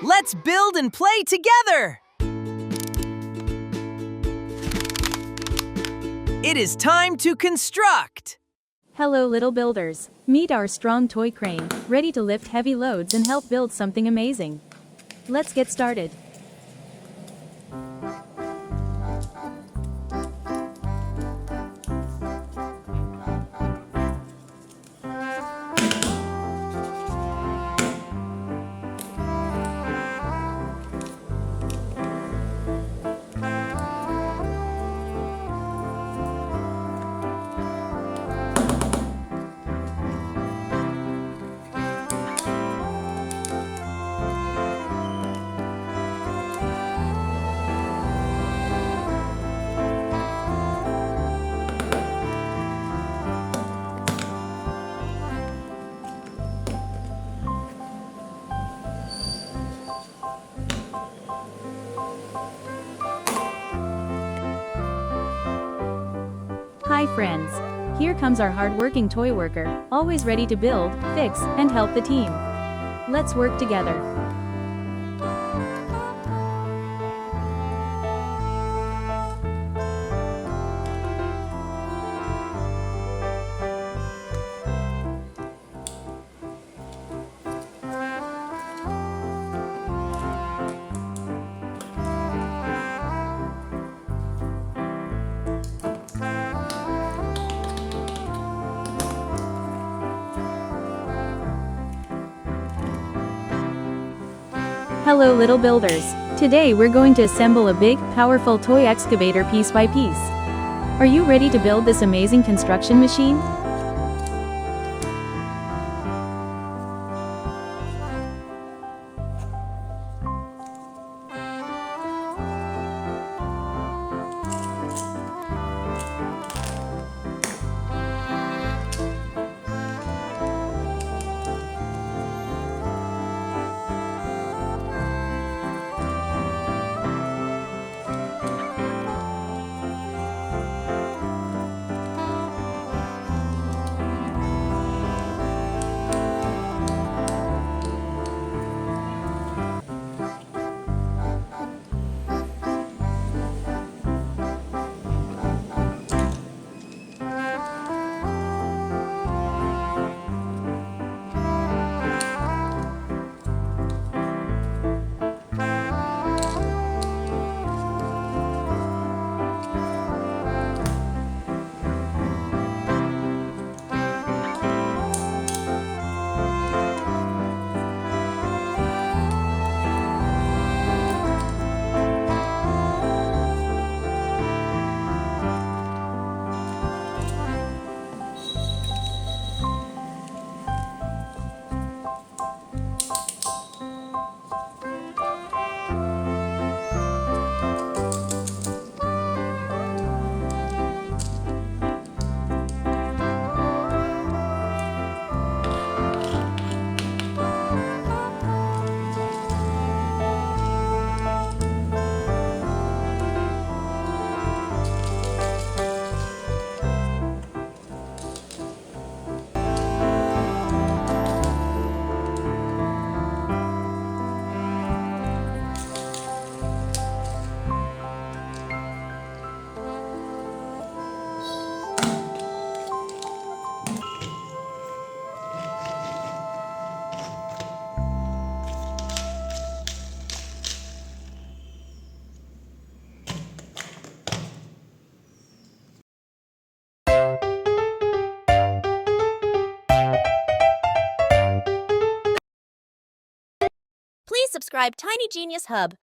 Let's build and play together! It is time to construct! Hello little builders. Meet our strong toy crane, ready to lift heavy loads and help build something amazing. Let's get started. Hi friends. Here comes our hard-working toy worker, always ready to build, fix, and help the team. Let's work together. Hello little builders. Today we're going to assemble a big, powerful toy excavator piece by piece. Are you ready to build this amazing construction machine? Please subscribe Tiny Genius Hub.